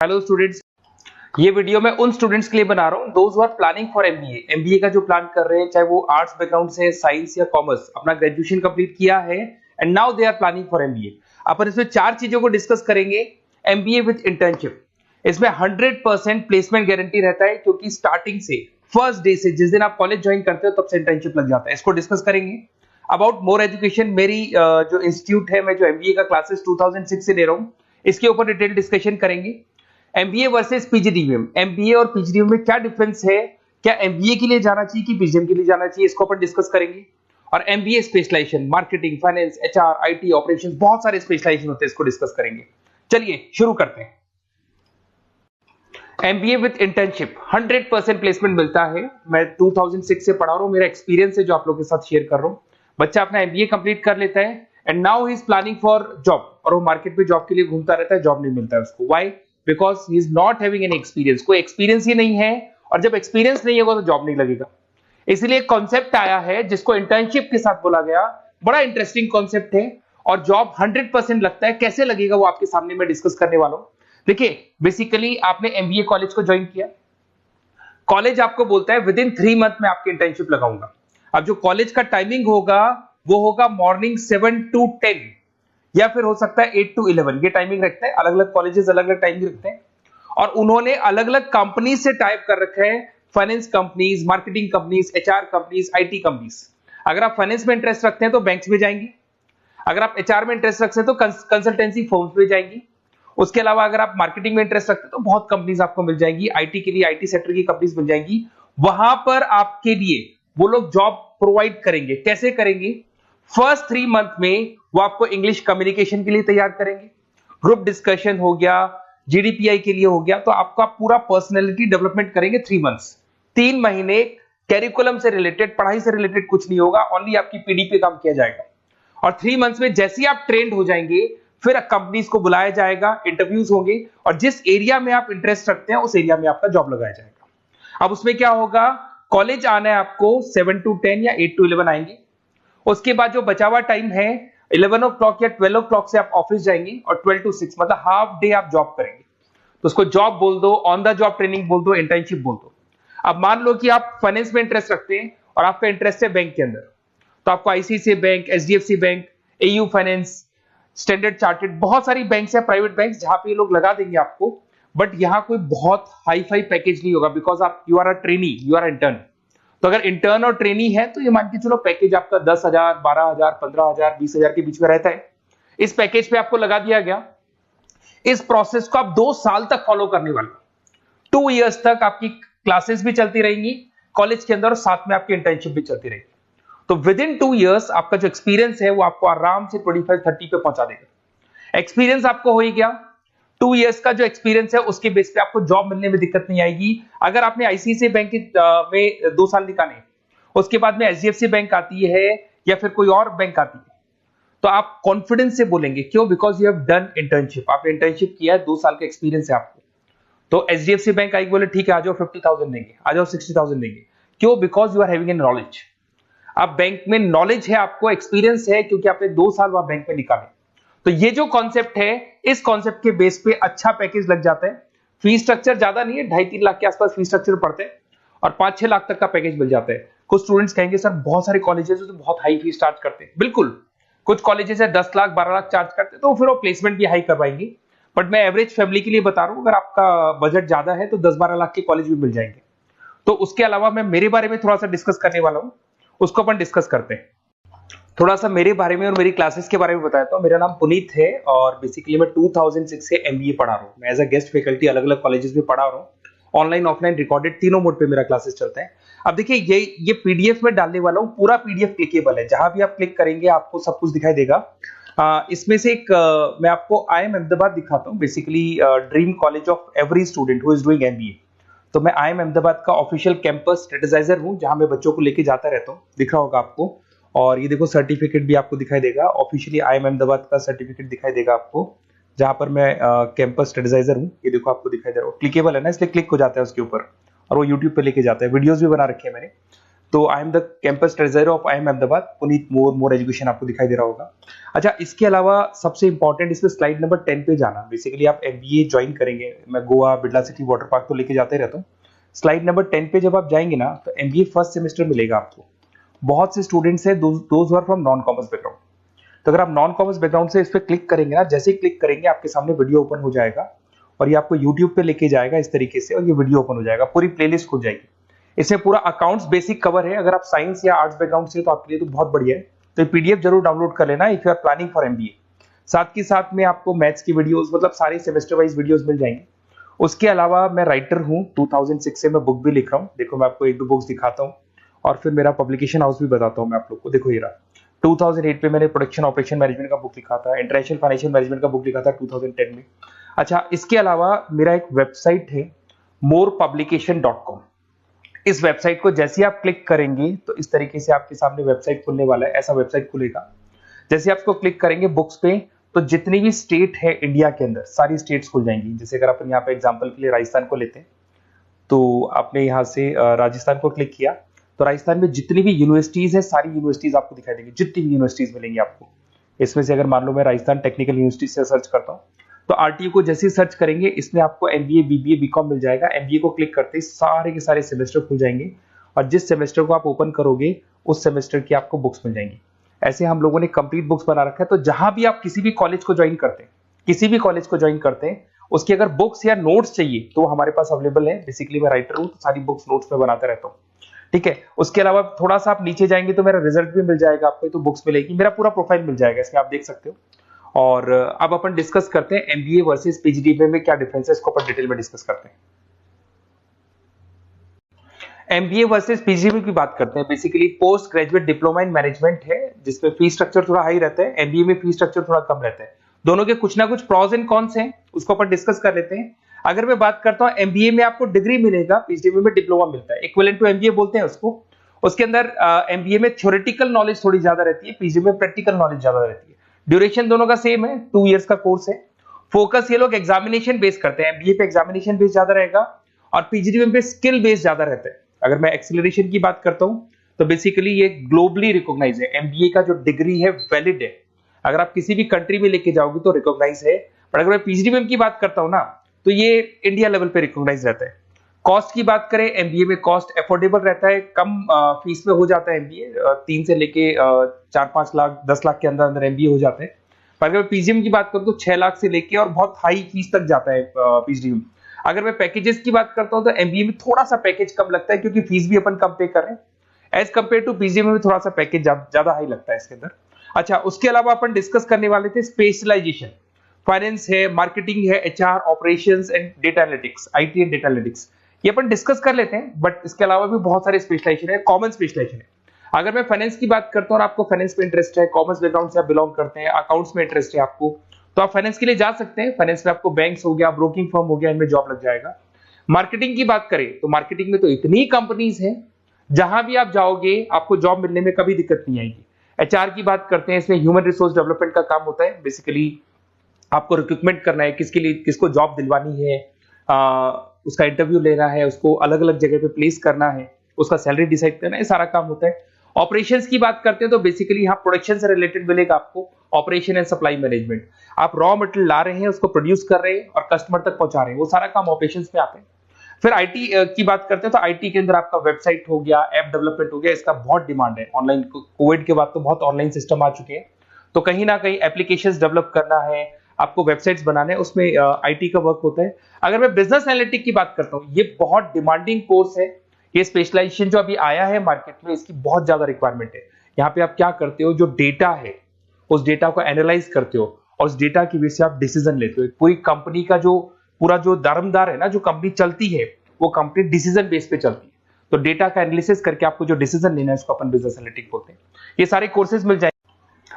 Hello students, ये video मैं उन स्टूडेंट्स के लिए बना रहा हूँ those who are planning for MBA. MBA का जो प्लान कर रहे हैं, चाहे वो आर्ट्स बैकग्राउंड से, साइंस या कॉमर्स, अपना ग्रेजुएशन कंप्लीट किया है and now they are planning for MBA. अपन इसमें 4 चीजों को डिस्कस करेंगे। एमबीए विद इंटर्नशिप, इसमें 100% प्लेसमेंट गारंटी रहता है, क्योंकि स्टार्टिंग से फर्स्ट डे से जिस दिन आप कॉलेज ज्वाइन करते हो तब से इंटर्नशिप लग जाता है। इसको डिस्कस करेंगे। अबाउट मोर एजुकेशन, मेरी जो इंस्टीट्यूट है, मैं जो एमबीए का क्लासेस 2006 से ले रहा हूँ, इसके ऊपर डिटेल डिस्कशन करेंगे। एमबीए वर्सेस पीजीडीएम, एमबीए और पीजीडीएम में क्या डिफरेंस है, क्या एमबीए के लिए जाना चाहिए कि पीजीडीएम के लिए जाना चाहिए, इसको अपन डिस्कस करेंगे। और MBA specialisation, marketing, finance, HR, IT, operations, बहुत सारे स्पेशलाइजेशन होते हैं, इसको डिस्कस करेंगे। चलिए शुरू करते हैं। एमबीए विद इंटर्नशिप 100% प्लेसमेंट मिलता है। मैं 2006 से पढ़ा रहा हूँ, मेरा एक्सपीरियंस है जो आप लोगों के साथ शेयर कर रहा हूँ। बच्चा अपना एमबीए कंप्लीट कर लेता है and now he is planning for job, और वो मार्केट में जॉब के लिए घूमता रहता है, जॉब नहीं मिलता है उसको। Why? Because he is not having any experience. कोई एक्सपीरियंस ही नहीं है, और जब एक्सपीरियंस नहीं होगा तो जॉब नहीं लगेगा। इसलिए एक कॉन्सेप्ट आया है जिसको इंटर्नशिप के साथ बोला गया। बड़ा इंटरेस्टिंग कॉन्सेप्ट है, और जॉब 100% लगता है। कैसे लगेगा वो आपके सामने मैं डिस्कस करने वाला हूं। देखिए, बेसिकली आपने एमबीए कॉलेज को ज्वाइन किया, कॉलेज आपको बोलता है विद इन 3 मंथ में आपकी इंटर्नशिप लगाऊंगा। अब जो कॉलेज का टाइमिंग होगा वो होगा मॉर्निंग 7 to 10, या फिर हो सकता है 8 to 11। ये टाइमिंग रखते हैं, अलग अलग कॉलेजेस अलग अलग टाइमिंग रखते हैं। और उन्होंने अलग अलग कंपनी से टाइप कर रखा है, finance companies, marketing companies, HR companies, IT companies. अगर आप फाइनेंस में इंटरेस्ट रखते हैं तो बैंक्स में जाएंगे, अगर आप एचआर में इंटरेस्ट रखते हैं तो कंसल्टेंसी फर्म्स में जाएंगी। उसके अलावा अगर आप मार्केटिंग में इंटरेस्ट रखते हैं तो बहुत कंपनीज आपको मिल जाएंगी, आईटी के लिए आईटी सेक्टर की कंपनीज मिल जाएंगी। वहां पर आपके लिए वो लोग जॉब प्रोवाइड करेंगे। कैसे करेंगे? फर्स्ट 3 मंथ में वो आपको इंग्लिश कम्युनिकेशन के लिए तैयार करेंगे, ग्रुप डिस्कशन हो गया, जीडीपीआई के लिए हो गया, तो आपका पूरा पर्सनैलिटी डेवलपमेंट करेंगे 3 मंथ्स। 3 महीने कैरिकुलम से रिलेटेड, पढ़ाई से रिलेटेड कुछ नहीं होगा, ओनली आपकी पीडी पे काम किया जाएगा। और 3 मंथ्स में जैसे ही आप ट्रेंड हो जाएंगे, फिर कंपनीज को बुलाया जाएगा, इंटरव्यूज होंगे, और जिस एरिया में आप इंटरेस्ट रखते हैं उस एरिया में आपका जॉब लगाया जाएगा। अब उसमें क्या होगा, कॉलेज आना है आपको 7 to 10 या 8 to 11 आएंगे। उसके बाद जो बचा हुआ टाइम है 11 o'clock या 12 o'clock से आप ऑफिस जाएंगे, और 12 to 6 मतलब हाफ डे आप जॉब करेंगे। तो उसको जॉब बोल दो, ऑन द जॉब ट्रेनिंग बोल दो, इंटर्नशिप बोल दो। अब मान लो कि आप फाइनेंस में इंटरेस्ट रखते हैं और आपका इंटरेस्ट है बैंक के अंदर, तो आपको ICICI bank, HDFC bank, AU finance, standard chartered, बहुत सारी बैंक्स है, प्राइवेट बैंक्स, जहां पे ये लोग लगा देंगे आपको। बट यहां कोई बहुत हाई फाई पैकेज नहीं होगा, बिकॉज आप you are a trainee, you are intern. तो अगर इंटर्न और ट्रेनी है तो ये मान के चलो पैकेज आपका 10,000, 12,000, 15,000, 20,000 के बीच में रहता है। इस पैकेज पे आपको लगा दिया गया। इस प्रोसेस को आप 2 साल तक फॉलो करने वाले। 2 इयर्स तक आपकी क्लासेस भी चलती रहेंगी कॉलेज के अंदर, और साथ में आपकी इंटर्नशिप भी चलती रहेगी। तो विद इन 2 इयर्स आपका जो एक्सपीरियंस है वो आपको आराम से 25-30 पे पहुंचा देगा। एक्सपीरियंस आपको हो ही गया। 2 इयर्स का जो एक्सपीरियंस है उसके बेस पे आपको जॉब मिलने में दिक्कत नहीं आएगी। अगर आपने आईसीआईसीआई बैंक में 2 साल निकाले, उसके बाद में एचडीएफसी बैंक आती है या फिर कोई और बैंक आती है, तो आप कॉन्फिडेंस से बोलेंगे। क्यों? Because you have done internship, आपने इंटर्नशिप किया है, 2 साल का एक्सपीरियंस है आपको। तो एचडीएफसी बैंक आई बोले ठीक है, आ जाओ 50,000 देंगे, आ जाओ 60,000 देंगे। क्यों? Because you are having an knowledge. आप बैंक में नॉलेज है, आपको एक्सपीरियंस है, क्योंकि आपने 2 साल वहां बैंक में निकाले। तो ये जो कॉन्सेप्ट है, इस कॉन्सेप्ट के बेस पे अच्छा पैकेज लग जाता है। फीस स्ट्रक्चर ज्यादा नहीं है, 2.5-3 लाख के आसपास फीस स्ट्रक्चर पड़ते हैं, और 5-6 लाख तक का पैकेज मिल जाता है। कुछ स्टूडेंट्स कहेंगे सर बहुत सारे कॉलेजेस तो बहुत हाई फीस चार्ज करते हैं। बिल्कुल, कुछ कॉलेजेस है 10 लाख 12 लाख चार्ज करते हैं, तो फिर वो प्लेसमेंट भी हाई करवाएंगे। बट मैं एवरेज फैमिली के लिए बता रहा हूं, अगर आपका बजट ज्यादा है तो 10-12 लाख के कॉलेज भी मिल जाएंगे। तो उसके अलावा मैं मेरे बारे में थोड़ा सा डिस्कस करने वाला हूं, उसको अपन डिस्कस करते हैं। थोड़ा सा मेरे बारे में और मेरी क्लासेस के बारे में बताता हूं। मेरा नाम पुनीत है, और बेसिकली मैं 2006 से एमबीए पढ़ा रहा हूं। मैं एज अ गेस्ट फैकल्टी अलग अलग कॉलेजेस में पढ़ा रहा हूं, ऑनलाइन ऑफलाइन रिकॉर्डेड, तीनों मोड पे मेरा क्लासेस चलता है। अब देखिए, ये पीडीएफ में डालने वाला हूं, पूरा पीडीएफ क्लिकेबल है, जहां भी आप क्लिक करेंगे आपको सब कुछ दिखाई देगा। इसमें से एक मैं आपको IIM अहमदाबाद दिखाता हूं, basically dream college of every student who is doing MBA. तो मैं IIM अहमदाबाद का ऑफिशियल कैंपस स्ट्रेटेजाइजर हूं, जहां मैं बच्चों को लेके जाता रहता हूं, दिख रहा होगा आपको। और ये देखो सर्टिफिकेट भी आपको दिखाई देगा, ऑफिशियली IIM अहमदाबाद का सर्टिफिकेट दिखाई देगा आपको, जहां पर मैं कैंपस स्ट्रेटेजाइजर हूं। ये देखो आपको दिखाई दे रहा है, क्लिकेबल है ना, इसलिए क्लिक हो जाता है उसके ऊपर, और वो यूट्यूब पे लेके जाता है। वीडियोस भी बना रखे हैं मैंने। तो I am the campus treasurer of IIM Ahmedabad, Puneet more education आपको दिखाई दे रहा होगा। अच्छा, इसके अलावा सबसे इंपॉर्टेंट इसमें स्लाइड नंबर 10 पे जाना। बेसिकली आप MBA ज्वाइन करेंगे, मैं Goa, Birla city, water park तो लेके जाते रहता हूँ। स्लाइड नंबर 10 पे जब आप जाएंगे ना, तो MBA फर्स्ट सेमेस्टर मिलेगा आपको। बहुत से स्टूडेंट्स हैं those are from non commerce background. तो अगर आप नॉन कॉमर्स बैकग्राउंड से इस पर क्लिक करेंगे ना, जैसे ही क्लिक करेंगे आपके सामने वीडियो ओपन हो जाएगा और ये आपको यूट्यूब पे लेके जाएगा इस तरीके से, और ये वीडियो ओपन हो जाएगा, पूरी प्लेलिस्ट खुल जाएगी। इसमें पूरा अकाउंट्स बेसिक कवर है। अगर आप साइंस या आर्ट्स बैकग्राउंड से तो आपके लिए तो बहुत बढ़िया है। तो ये PDF जरूर डाउनलोड कर लेना if you are planning for MBA। साथ के साथ में आपको मैथ्स की वीडियोस, मतलब सारे सेमेस्टर वाइज वीडियोस मिल जाएंगे। उसके अलावा मैं राइटर हूँ, 2006 से मैं बुक भी लिख रहा हूँ। देखो मैं आपको 1-2 बुक्स दिखाता हूँ और फिर मेरा पब्लिकेशन हाउस भी बताता हूँ मैं आप लोग को। देखो ये रहा, 2008 में मैंने प्रोडक्शन ऑपरेशन मैनेजमेंट का बुक लिखा था, इंटरनेशनल फाइनेंशियल मैनेजमेंट का बुक लिखा था 2010 में। अच्छा, इसके अलावा मेरा एक वेबसाइट है morepublication.com। इस वेबसाइट को जैसे ही आप क्लिक करेंगे तो इस तरीके से आपके सामने वेबसाइट खुलने वाला है, ऐसा वेबसाइट खुलेगा। जैसे आप इसको क्लिक करेंगे बुक्स पे, तो जितनी भी स्टेट है इंडिया के अंदर सारी स्टेट्स खुल जाएंगी। जैसे अगर अपन यहाँ पे एग्जांपल के लिए राजस्थान को लेते हैं, तो आपने यहाँ से राजस्थान को क्लिक किया तो राजस्थान में जितनी भी यूनिवर्सिटीज है सारी यूनिवर्सिटीज आपको दिखाई देंगी, जितनी भी यूनिवर्सिटीज मिलेंगी आपको। इसमें से अगर मान लो मैं राजस्थान टेक्निकल यूनिवर्सिटी से सर्च करता हूँ, तो RTU को जैसे ही सर्च करेंगे इसमें आपको MBA, BBA, BCom मिल जाएगा। MBA को क्लिक करते ही सारे के सारे सेमेस्टर खुल जाएंगे और जिस सेमेस्टर को आप ओपन करोगे उस सेमेस्टर की आपको बुक्स मिल जाएंगी। ऐसे हम लोगों ने कंप्लीट बुक्स बना रखा है। तो जहां भी आप किसी भी कॉलेज को ज्वाइन करते हैं, किसी भी कॉलेज को ज्वाइन करते हैं, उसकी अगर बुक्स या नोट्स चाहिए तो हमारे पास अवेलेबल है। बेसिकली मैं राइटर हूँ तो सारी बुक्स नोट्स में बनाता रहता हूँ, ठीक है। उसके अलावा थोड़ा सा आप नीचे जाएंगे तो मेरा रिजल्ट भी मिल जाएगा आपको, तो बुक्स मिलेगी, मेरा पूरा प्रोफाइल मिल जाएगा, इसमें आप देख सकते हो। और अब अपन डिस्कस करते हैं MBA वर्सेस PGDBA में क्या डिफरेंस है, इसको अपन डिटेल में डिस्कस करते हैं। MBA वर्सेस PGDBA की बात करते हैं। Basically post graduate diploma in management है, जिसमें फी स्ट्रक्चर थोड़ा हाई रहता है। MBA में फी स्ट्रक्चर थोड़ा कम रहता है। दोनों के कुछ ना कुछ प्रॉज एंड कॉन्स हैं, उसको अपन डिस्कस कर लेते हैं। अगर मैं बात करता हूं MBA में आपको डिग्री मिलेगा, PGDBA में डिप्लोमा मिलता है, इक्विवेलेंट टू MBA बोलते हैं उसको। उसके अंदर MBA में थ्योरेटिकल नॉलेज थोड़ी ज्यादा रहती है, PGDBA में प्रैक्टिकल नॉलेज ज्यादा रहती है। ड्यूरेशन दोनों का सेम है, 2 इयर्स का कोर्स है। फोकस ये लोग एग्जामिनेशन बेस करते हैं, MBA पे एग्जामिनेशन बेस ज्यादा रहेगा और PGDBA पे स्किल बेस ज्यादा रहता है। अगर मैं एक्सेलरेशन की बात करता हूं तो बेसिकली ये ग्लोबली रिकॉग्नाइज है। MBA का जो डिग्री है वैलिड है, अगर आप किसी भी कंट्री में लेके जाओगे तो रिकॉग्नाइज है। पर अगर मैं PGDBA की बात करता हूं ना, तो ये इंडिया लेवल पे रिकॉग्नाइज रहता है। कॉस्ट की बात करें, MBA में कॉस्ट अफोर्डेबल रहता है, कम फीस में हो जाता है MBA। 3 से लेके 4-5 लाख 10 लाख के अंदर अंदर MBA हो जाते हैं। पर अगर PGDBA की बात करूं तो 6 लाख से लेके और बहुत हाई फीस तक जाता है PGDBA। अगर मैं पैकेजेस की बात करता हूं तो MBA में थोड़ा सा पैकेज कम लगता है, क्योंकि फीस भी अपन कम पे कर रहे हैं। एज कंपेयर टू PGDBA में थोड़ा सा पैकेज ज्यादा हाई लगता है इसके अंदर। अच्छा, उसके अलावा अपन डिस्कस करने वाले थे स्पेशलाइजेशन। फाइनेंस है, मार्केटिंग है, HR, operations and data analytics, IT and data analytics, ये अपन डिस्कस कर लेते हैं। बट इसके अलावा भी बहुत सारे स्पेशलाइजेशन है, कॉमन स्पेशलाइजेशन है। अगर मैं फाइनेंस की बात करता हूं और आपको फाइनेंस में इंटरेस्ट है, कॉमर्स बैकग्राउंड से आप बिलोंग करते हैं, अकाउंट्स में इंटरेस्ट है आपको, तो आप फाइनेंस के लिए जा सकते हैं। फाइनेंस में आपको बैंक्स हो गया, ब्रोकिंग फर्म हो गया, इनमें जॉब लग जाएगा। मार्केटिंग की बात करें तो मार्केटिंग में तो इतनी कंपनीज हैं, जहां भी आप जाओगे आपको जॉब मिलने में कभी दिक्कत नहीं आएगी। HR की बात करते हैं, इसमें ह्यूमन रिसोर्स डेवलपमेंट का काम होता है। बेसिकली आपको रिक्रूटमेंट करना है, किसके लिए किसको जॉब दिलवानी है, उसका इंटरव्यू लेना है, उसको अलग अलग जगह पे प्लेस करना है, उसका सैलरी डिसाइड करना है, ये सारा काम होता है। ऑपरेशंस की बात करते हैं तो बेसिकली यहाँ प्रोडक्शन से रिलेटेड मिलेगा आपको, ऑपरेशन एंड सप्लाई मैनेजमेंट। आप रॉ मटेरियल ला रहे हैं, उसको प्रोड्यूस कर रहे हैं और कस्टमर तक पहुंचा रहे हैं, वो सारा काम ऑपरेशंस में आते हैं। फिर IT की बात करते हैं तो IT के अंदर आपका वेबसाइट हो गया, ऐप डेवलपमेंट हो गया, इसका बहुत डिमांड है ऑनलाइन। कोविड के बाद तो बहुत ऑनलाइन सिस्टम आ चुके हैं, तो कहीं ना कहीं एप्लीकेशंस डेवलप करना है, आपको वेबसाइट्स बनाने हैं, उसमें IT का वर्क होता है। अगर मैं बिजनेस एनालिटिक की बात करता हूँ, ये बहुत डिमांडिंग कोर्स है। ये स्पेशलाइजेशन जो अभी आया है मार्केट में, इसकी बहुत ज्यादा रिक्वायरमेंट है। यहाँ पे आप क्या करते हो, जो डेटा है उस डेटा को एनालाइज करते हो और उस डेटा की बेस से आप डिसीजन लेते हो। पूरी कंपनी का जो पूरा जो दारोमदार है ना, जो कंपनी चलती है, वो कंपनी डिसीजन बेस पे चलती है। तो डेटा का एनालिसिस करके आपको जो डिसीजन लेना है उसको अपन बिजनेस एनालिटिक बोलते हैं। ये सारे कोर्सेज मिल जाएंगे।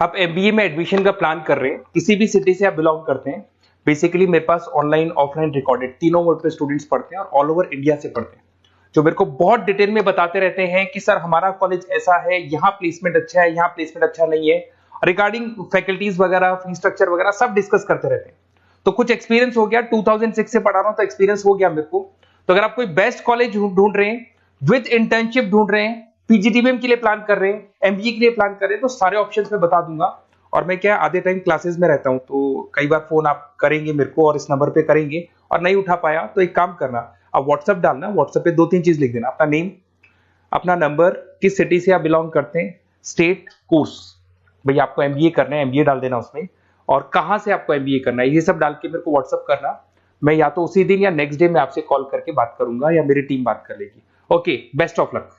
आप MBA में एडमिशन का प्लान कर रहे हैं, किसी भी सिटी से आप बिलोंग करते हैं, बेसिकली मेरे पास ऑनलाइन ऑफलाइन रिकॉर्डेड तीनों मोड पे स्टूडेंट्स पढ़ते हैं और ऑल ओवर इंडिया से पढ़ते हैं, जो मेरे को बहुत डिटेल में बताते रहते हैं कि सर हमारा कॉलेज ऐसा है, यहाँ प्लेसमेंट अच्छा है, यहाँ प्लेसमेंट अच्छा नहीं है, रिगार्डिंग फैकल्टीज वगैरह, फी स्ट्रक्चर वगैरह सब डिस्कस करते रहते हैं। तो कुछ एक्सपीरियंस हो गया, 2006 से पढ़ा रहा हूं तो एक्सपीरियंस हो गया मेरे को। तो अगर आप कोई बेस्ट कॉलेज ढूंढ रहे हैं, विद इंटर्नशिप ढूंढ रहे हैं, पीजीडीबीएम के लिए प्लान कर रहे हैं, एमबीए के लिए प्लान कर रहे हैं, तो सारे ऑप्शंस मैं बता दूंगा। और मैं क्या आधे टाइम क्लासेस में रहता हूँ, तो कई बार फोन आप करेंगे मेरे को और इस नंबर पे करेंगे और नहीं उठा पाया तो एक काम करना, आप व्हाट्सएप डालना, व्हाट्सएप पे 2-3 चीज लिख देना, अपना नेम, अपना नंबर, किस सिटी से आप बिलोंग करते हैं, स्टेट, कोर्स, भैया आपको एमबीए करना है एमबीए डाल देना उसमें, और कहाँ से आपको एमबीए करना है ये सब डाल के मेरे को व्हाट्सएप करना। मैं या तो उसी दिन या नेक्स्ट डे में आपसे कॉल करके बात करूंगा या मेरी टीम बात कर लेगी। Okay, best of luck.